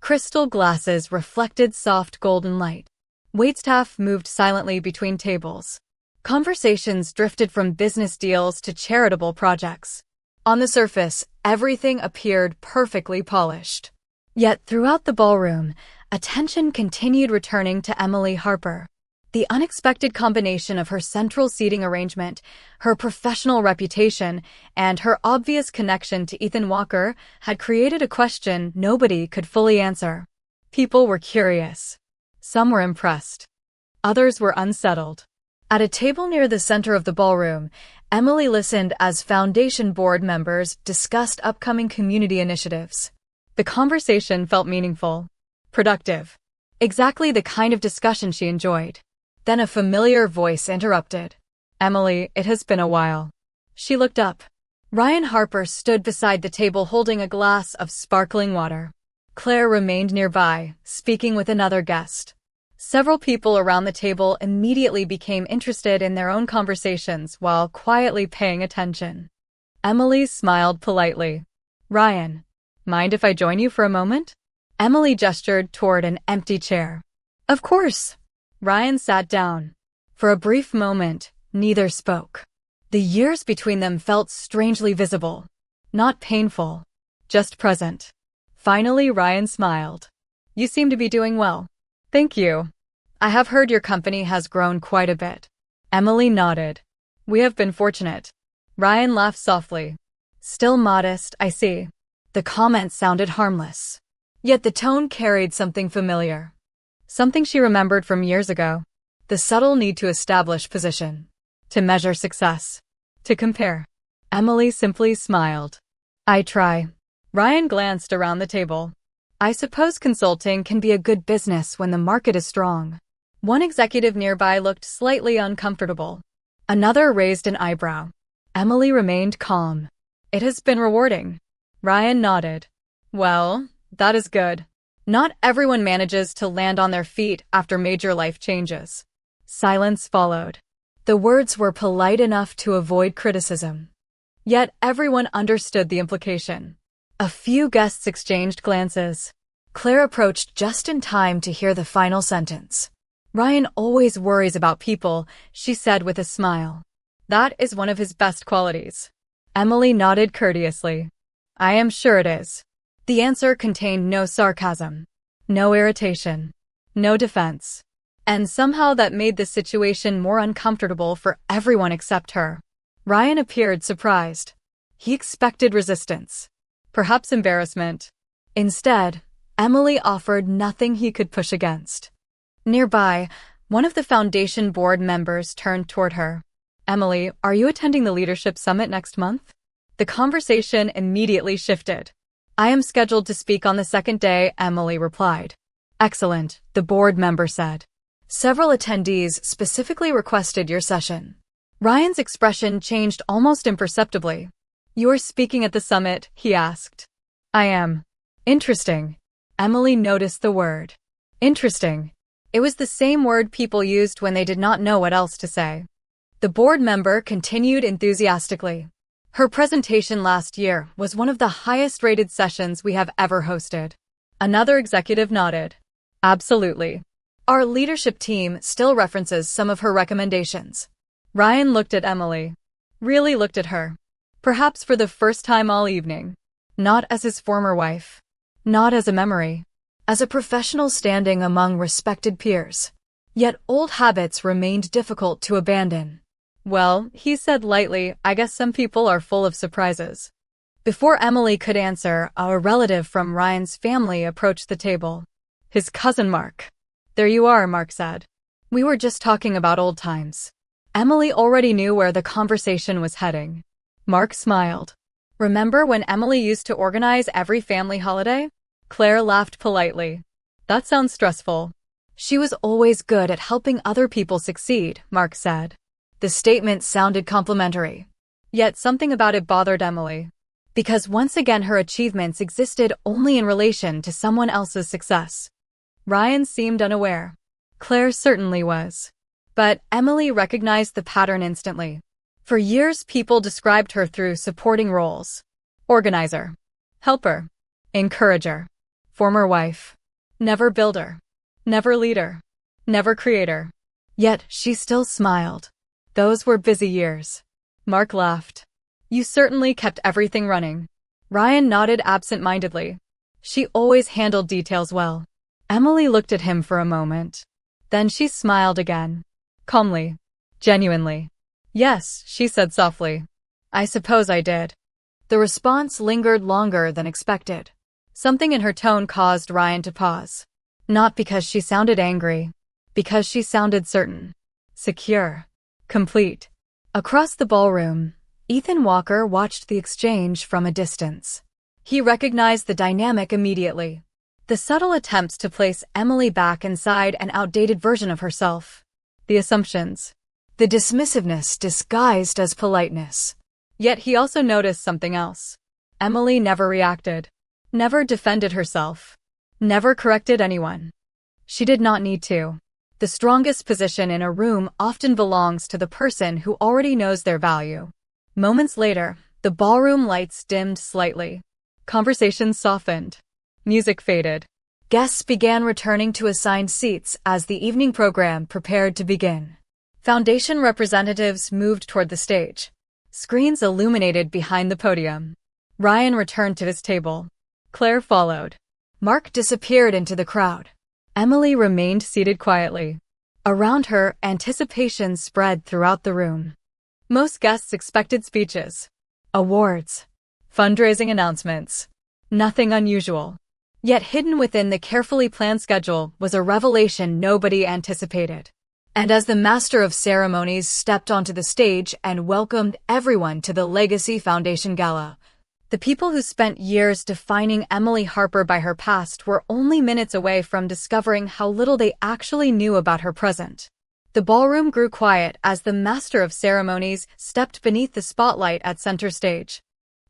Crystal glasses reflected soft golden light. Waitstaff moved silently between tables. Conversations drifted from business deals to charitable projects. On the surface, everything appeared perfectly polished. Yet throughout the ballroom, attention continued returning to Emily Harper. The unexpected combination of her central seating arrangement, her professional reputation, and her obvious connection to Ethan Walker had created a question nobody could fully answer. People were curious. Some were impressed. Others were unsettled. At a table near the center of the ballroom, Emily listened as foundation board members discussed upcoming community initiatives. The conversation felt meaningful, productive, exactly the kind of discussion she enjoyed. Then a familiar voice interrupted. "Emily, it has been a while." She looked up. Ryan Harper stood beside the table holding a glass of sparkling water. Claire remained nearby, speaking with another guest. Several people around the table immediately became interested in their own conversations while quietly paying attention. Emily smiled politely. "Ryan, mind if I join you for a moment?" Emily gestured toward an empty chair. "Of course." Ryan sat down. For a brief moment, neither spoke. The years between them felt strangely visible. Not painful, just present. Finally, Ryan smiled. "You seem to be doing well." "Thank you. I have heard your company has grown quite a bit." Emily nodded. "We have been fortunate." Ryan laughed softly. "Still modest, I see." The comment sounded harmless. Yet the tone carried something familiar. Something she remembered from years ago. The subtle need to establish position. To measure success. To compare. Emily simply smiled. "I try." Ryan glanced around the table. I suppose consulting can be a good business when the market is strong. One executive nearby looked slightly uncomfortable. Another raised an eyebrow. Emily remained calm. It has been rewarding. Ryan nodded. Well, that is good. Not everyone manages to land on their feet after major life changes. Silence followed. The words were polite enough to avoid criticism. Yet everyone understood the implication. A few guests exchanged glances. Claire approached just in time to hear the final sentence. Ryan always worries about people, she said with a smile. That is one of his best qualities. Emily nodded courteously. I am sure it is. The answer contained no sarcasm, no irritation, no defense. And somehow that made the situation more uncomfortable for everyone except her. Ryan appeared surprised. He expected resistance, perhaps embarrassment. Instead, Emily offered nothing he could push against. Nearby, one of the foundation board members turned toward her. Emily, are you attending the leadership summit next month? The conversation immediately shifted. I am scheduled to speak on the second day, Emily replied. Excellent, the board member said. Several attendees specifically requested your session. Ryan's expression changed almost imperceptibly. You are speaking at the summit, he asked. I am. Interesting. Emily noticed the word. Interesting. It was the same word people used when they did not know what else to say. The board member continued enthusiastically. Her presentation last year was one of the highest-rated sessions we have ever hosted. Another executive nodded. Absolutely. Our leadership team still references some of her recommendations. Ryan looked at Emily. Really looked at her. Perhaps for the first time all evening. Not as his former wife. Not as a memory. As a professional standing among respected peers. Yet old habits remained difficult to abandon. Well, he said lightly, I guess some people are full of surprises. Before Emily could answer, a relative from Ryan's family approached the table. His cousin Mark. There you are, Mark said. We were just talking about old times. Emily already knew where the conversation was heading. Mark smiled. Remember when Emily used to organize every family holiday? Claire laughed politely. That sounds stressful. She was always good at helping other people succeed, Mark said. The statement sounded complimentary. Yet something about it bothered Emily. Because once again her achievements existed only in relation to someone else's success. Ryan seemed unaware. Claire certainly was. But Emily recognized the pattern instantly. For years people described her through supporting roles. Organizer. Helper. Encourager. Former wife. Never builder. Never leader. Never creator. Yet she still smiled. Those were busy years. Mark laughed. You certainly kept everything running. Ryan nodded absent-mindedly. She always handled details well. Emily looked at him for a moment. Then she smiled again. Calmly. Genuinely. Yes, she said softly. I suppose I did. The response lingered longer than expected. Something in her tone caused Ryan to pause. Not because she sounded angry. Because she sounded certain. Secure. Complete. Across the ballroom, Ethan Walker watched the exchange from a distance. He recognized the dynamic immediately. The subtle attempts to place Emily back inside an outdated version of herself. The assumptions. The dismissiveness disguised as politeness. Yet he also noticed something else. Emily never reacted. Never defended herself. Never corrected anyone. She did not need to. The strongest position in a room often belongs to the person who already knows their value. Moments later, the ballroom lights dimmed slightly. Conversations softened. Music faded. Guests began returning to assigned seats as the evening program prepared to begin. Foundation representatives moved toward the stage. Screens illuminated behind the podium. Ryan returned to his table. Claire followed. Mark disappeared into the crowd. Emily remained seated quietly. Around her, anticipation spread throughout the room. Most guests expected speeches, awards, fundraising announcements. Nothing unusual. Yet hidden within the carefully planned schedule was a revelation nobody anticipated. And as the master of ceremonies stepped onto the stage and welcomed everyone to the Legacy Foundation Gala, The people who spent years defining Emily Harper by her past were only minutes away from discovering how little they actually knew about her present. The ballroom grew quiet as the master of ceremonies stepped beneath the spotlight at center stage.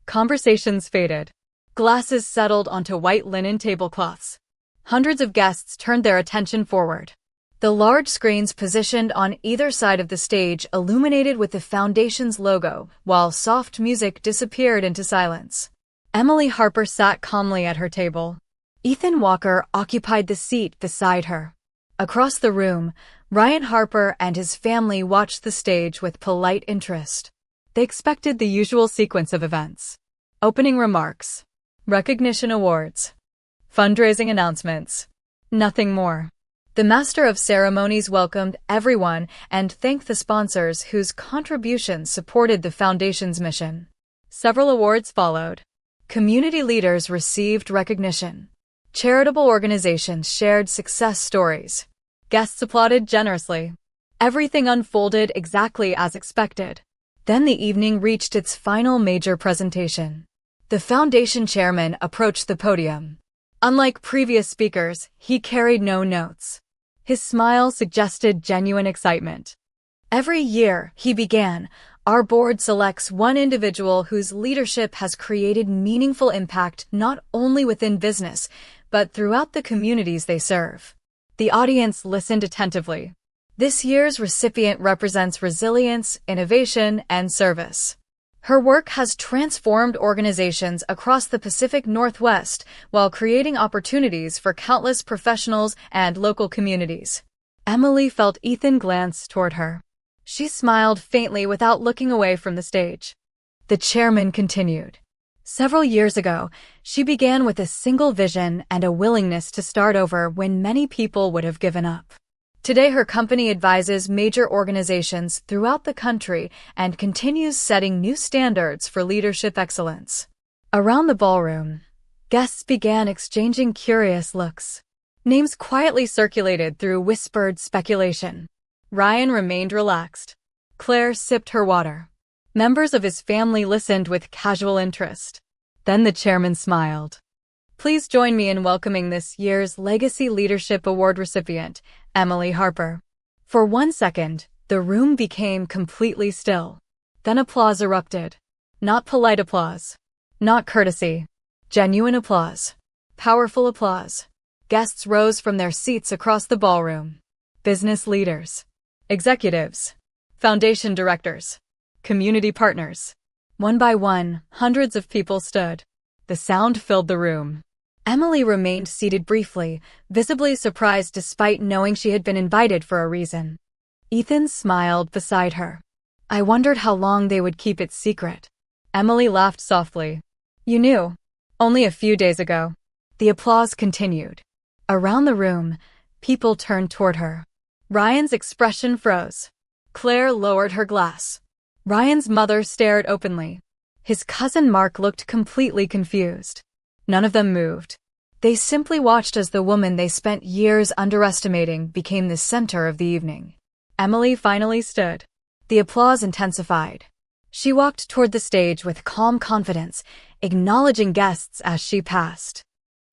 Conversations faded. Glasses settled onto white linen tablecloths. Hundreds of guests turned their attention forward. The large screens positioned on either side of the stage illuminated with the foundation's logo, while soft music disappeared into silence. Emily Harper sat calmly at her table. Ethan Walker occupied the seat beside her. Across the room, Ryan Harper and his family watched the stage with polite interest. They expected the usual sequence of events. Opening remarks, recognition awards, fundraising announcements. Nothing more. The Master of Ceremonies welcomed everyone and thanked the sponsors whose contributions supported the Foundation's mission. Several awards followed. Community leaders received recognition. Charitable organizations shared success stories. Guests applauded generously. Everything unfolded exactly as expected. Then the evening reached its final major presentation. The Foundation chairman approached the podium. Unlike previous speakers, he carried no notes. His smile suggested genuine excitement. Every year, he began, our board selects one individual whose leadership has created meaningful impact not only within business, but throughout the communities they serve. The audience listened attentively. This year's recipient represents resilience, innovation, and service. Her work has transformed organizations across the Pacific Northwest while creating opportunities for countless professionals and local communities. Emily felt Ethan glance toward her. She smiled faintly without looking away from the stage. The chairman continued. Several years ago, she began with a single vision and a willingness to start over when many people would have given up. Today, her company advises major organizations throughout the country and continues setting new standards for leadership excellence. Around the ballroom, guests began exchanging curious looks. Names quietly circulated through whispered speculation. Ryan remained relaxed. Claire sipped her water. Members of his family listened with casual interest. Then the chairman smiled. Please join me in welcoming this year's Legacy Leadership Award recipient, Emily Harper. For 1 second, the room became completely still. Then applause erupted. Not polite applause. Not courtesy. Genuine applause. Powerful applause. Guests rose from their seats across the ballroom. Business leaders. Executives. Foundation directors. Community partners. One by one, hundreds of people stood. The sound filled the room. Emily remained seated briefly, visibly surprised despite knowing she had been invited for a reason. Ethan smiled beside her. I wondered how long they would keep it secret. Emily laughed softly. You knew. Only a few days ago. The applause continued. Around the room, people turned toward her. Ryan's expression froze. Claire lowered her glass. Ryan's mother stared openly. His cousin Mark looked completely confused. None of them moved. They simply watched as the woman they spent years underestimating became the center of the evening. Emily finally stood. The applause intensified. She walked toward the stage with calm confidence, acknowledging guests as she passed.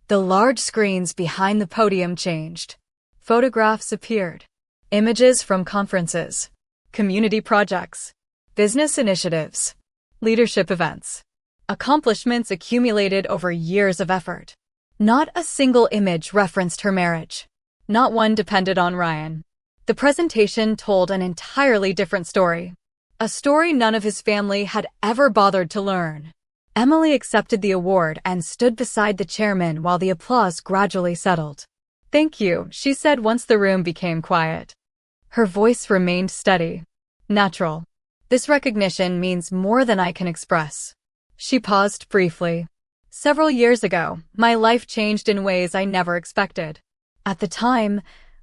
The large screens behind the podium changed. Photographs appeared. Images from conferences, community projects, business initiatives, leadership events. Accomplishments accumulated over years of effort. Not a single image referenced her marriage. Not one depended on Ryan. The presentation told an entirely different story. A story none of his family had ever bothered to learn. Emily accepted the award and stood beside the chairman while the applause gradually settled. Thank you, she said once the room became quiet. Her voice remained steady. Natural. This recognition means more than I can express. She paused briefly. Several years ago, my life changed in ways I never expected. At the time,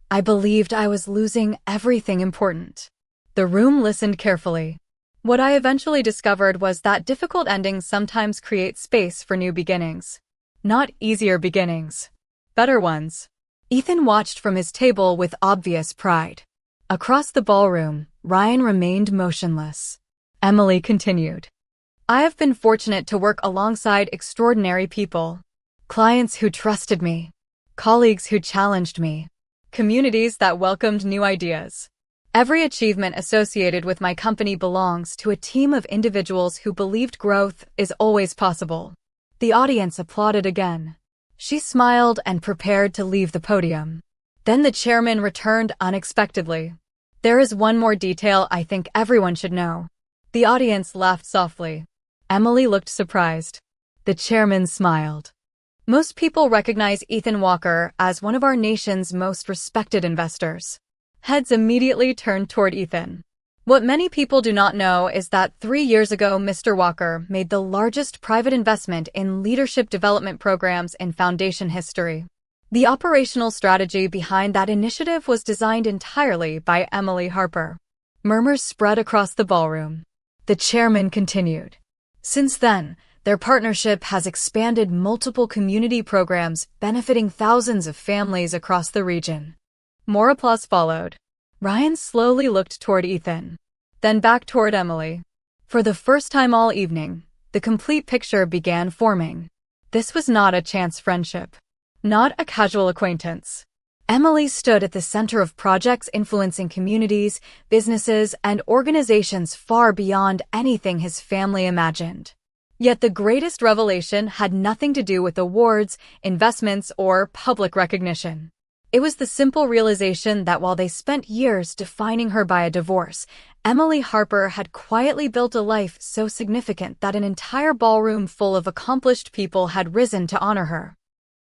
I believed I was losing everything important. The room listened carefully. What I eventually discovered was that difficult endings sometimes create space for new beginnings. Not easier beginnings. Better ones. Ethan watched from his table with obvious pride. Across the ballroom, Ryan remained motionless. Emily continued. I have been fortunate to work alongside extraordinary people. Clients who trusted me. Colleagues who challenged me. Communities that welcomed new ideas. Every achievement associated with my company belongs to a team of individuals who believed growth is always possible. The audience applauded again. She smiled and prepared to leave the podium. Then the chairman returned unexpectedly. There is one more detail I think everyone should know. The audience laughed softly. Emily looked surprised. The chairman smiled. Most people recognize Ethan Walker as one of our nation's most respected investors. Heads immediately turned toward Ethan. What many people do not know is that 3 years ago, Mr. Walker made the largest private investment in leadership development programs in foundation history. The operational strategy behind that initiative was designed entirely by Emily Harper. Murmurs spread across the ballroom. The chairman continued. Since then, their partnership has expanded multiple community programs benefiting thousands of families across the region. More applause followed. Ryan slowly looked toward Ethan, then back toward Emily. For the first time all evening, the complete picture began forming. This was not a chance friendship, not a casual acquaintance. Emily stood at the center of projects influencing communities, businesses, and organizations far beyond anything his family imagined. Yet the greatest revelation had nothing to do with awards, investments, or public recognition. It was the simple realization that while they spent years defining her by a divorce, Emily Harper had quietly built a life so significant that an entire ballroom full of accomplished people had risen to honor her.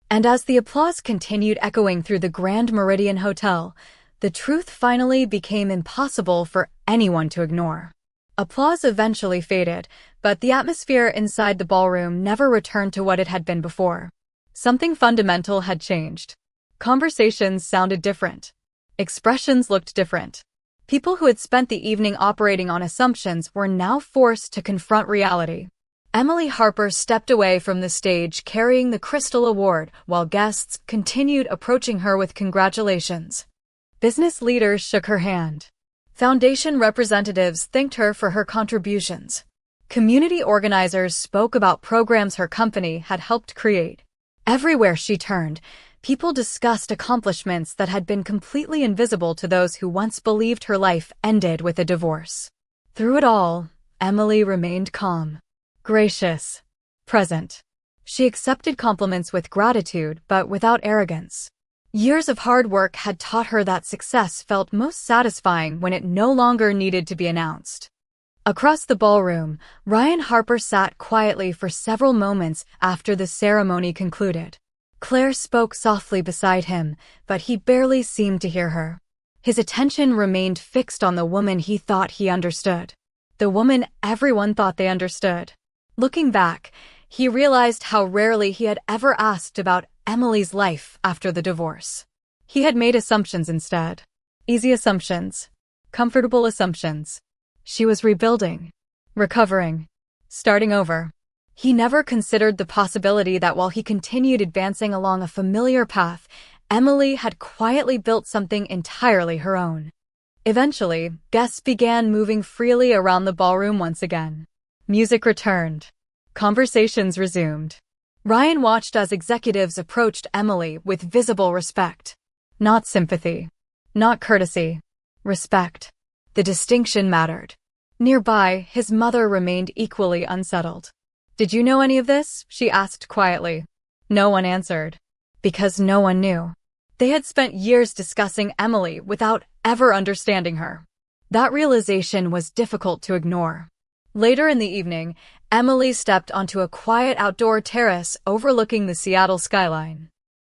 And as the applause continued echoing through the Grand Meridian Hotel, the truth finally became impossible for anyone to ignore. Applause eventually faded, but the atmosphere inside the ballroom never returned to what it had been before. Something fundamental had changed. Conversations sounded different. Expressions looked different. People who had spent the evening operating on assumptions were now forced to confront reality. Emily Harper stepped away from the stage carrying the Crystal Award while guests continued approaching her with congratulations. Business leaders shook her hand. Foundation representatives thanked her for her contributions. Community organizers spoke about programs her company had helped create. Everywhere she turned, people discussed accomplishments that had been completely invisible to those who once believed her life ended with a divorce. Through it all, Emily remained calm, gracious, present. She accepted compliments with gratitude, but without arrogance. Years of hard work had taught her that success felt most satisfying when it no longer needed to be announced. Across the ballroom, Ryan Harper sat quietly for several moments after the ceremony concluded. Claire spoke softly beside him, but he barely seemed to hear her. His attention remained fixed on the woman he thought he understood. The woman everyone thought they understood. Looking back, he realized how rarely he had ever asked about Emily's life after the divorce. He had made assumptions instead. Easy assumptions. Comfortable assumptions. She was rebuilding. Recovering. Starting over. He never considered the possibility that while he continued advancing along a familiar path, Emily had quietly built something entirely her own. Eventually, guests began moving freely around the ballroom once again. Music returned. Conversations resumed. Ryan watched as executives approached Emily with visible respect. Not sympathy. Not courtesy. Respect. The distinction mattered. Nearby, his mother remained equally unsettled. "Did you know any of this?" she asked quietly. No one answered. Because no one knew. They had spent years discussing Emily without ever understanding her. That realization was difficult to ignore. Later in the evening, Emily stepped onto a quiet outdoor terrace overlooking the Seattle skyline.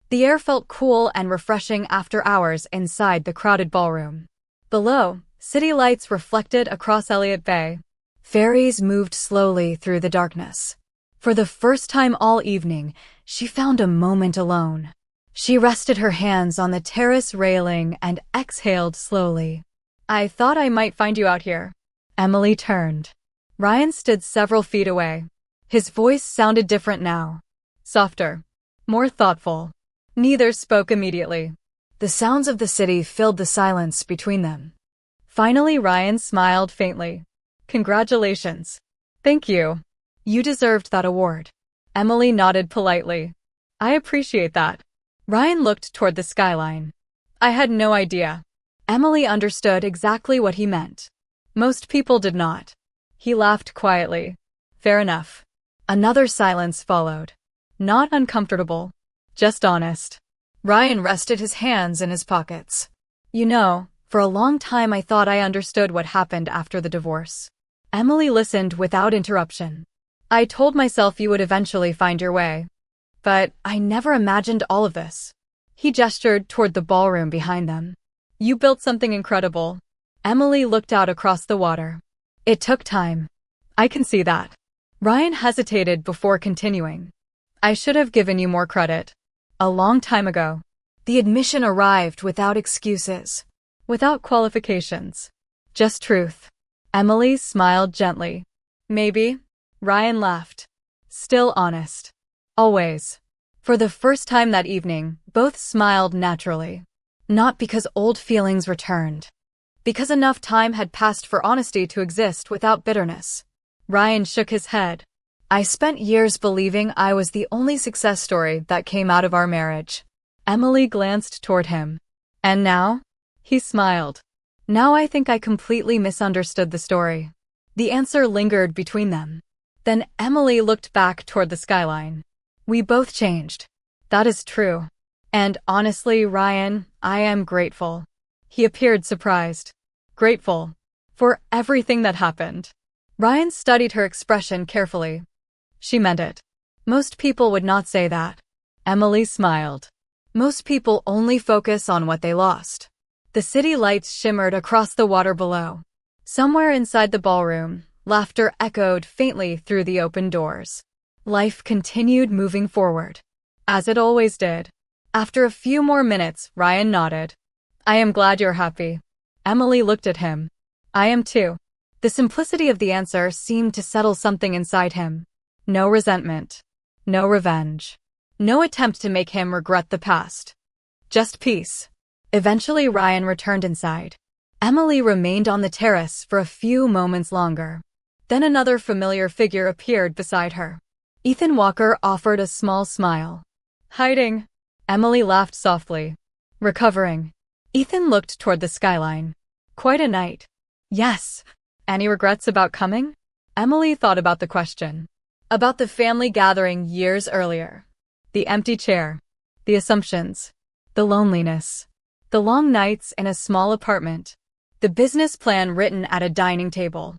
The air felt cool and refreshing after hours inside the crowded ballroom. Below, city lights reflected across Elliott Bay. Ferries moved slowly through the darkness. For the first time all evening, she found a moment alone. She rested her hands on the terrace railing and exhaled slowly. "I thought I might find you out here." Emily turned. Ryan stood several feet away. His voice sounded different now. Softer. More thoughtful. Neither spoke immediately. The sounds of the city filled the silence between them. Finally, Ryan smiled faintly. "Congratulations." "Thank you." You deserved that award. Emily nodded politely. I appreciate that. Ryan looked toward the skyline. I had no idea. Emily understood exactly what he meant. Most people did not. He laughed quietly. Fair enough. Another silence followed. Not uncomfortable, just honest. Ryan rested his hands in his pockets. You know, for a long time I thought I understood what happened after the divorce. Emily listened without interruption. I told myself you would eventually find your way. But I never imagined all of this. He gestured toward the ballroom behind them. You built something incredible. Emily looked out across the water. It took time. I can see that. Ryan hesitated before continuing. I should have given you more credit. A long time ago. The admission arrived without excuses. Without qualifications. Just truth. Emily smiled gently. Maybe. Ryan laughed. Still honest. Always. For the first time that evening, both smiled naturally. Not because old feelings returned. Because enough time had passed for honesty to exist without bitterness. Ryan shook his head. I spent years believing I was the only success story that came out of our marriage. Emily glanced toward him. And now? He smiled. Now I think I completely misunderstood the story. The answer lingered between them. Then Emily looked back toward the skyline. We both changed. That is true. And honestly, Ryan, I am grateful. He appeared surprised. Grateful. For everything that happened. Ryan studied her expression carefully. She meant it. Most people would not say that. Emily smiled. Most people only focus on what they lost. The city lights shimmered across the water below. Somewhere inside the ballroom, laughter echoed faintly through the open doors. Life continued moving forward. As it always did. After a few more minutes, Ryan nodded. I am glad you're happy. Emily looked at him. I am too. The simplicity of the answer seemed to settle something inside him. No resentment. No revenge. No attempt to make him regret the past. Just peace. Eventually Ryan returned inside. Emily remained on the terrace for a few moments longer. Then another familiar figure appeared beside her. Ethan Walker offered a small smile. Hiding. Emily laughed softly. Recovering. Ethan looked toward the skyline. Quite a night. Yes. Any regrets about coming? Emily thought about the question. About the family gathering years earlier. The empty chair. The assumptions. The loneliness. The long nights in a small apartment. The business plan written at a dining table.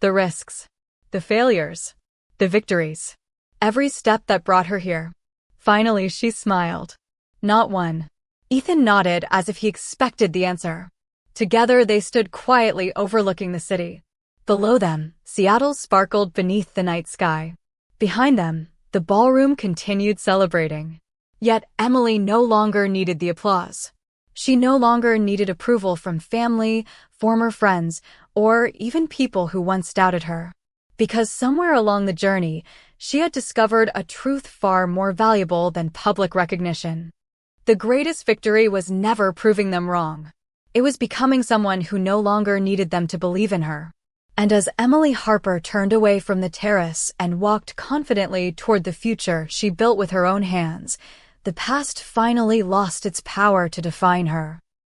The risks. The failures. The victories. Every step that brought her here. Finally, she smiled. Not one. Ethan nodded as if he expected the answer. Together they stood quietly overlooking the city. Below them, Seattle sparkled beneath the night sky. Behind them, the ballroom continued celebrating. Yet Emily no longer needed the applause. She no longer needed approval from family, former friends, or even people who once doubted her. Because somewhere along the journey, she had discovered a truth far more valuable than public recognition. The greatest victory was never proving them wrong. It was becoming someone who no longer needed them to believe in her. And as Emily Harper turned away from the terrace and walked confidently toward the future she built with her own hands, the past finally lost its power to define her.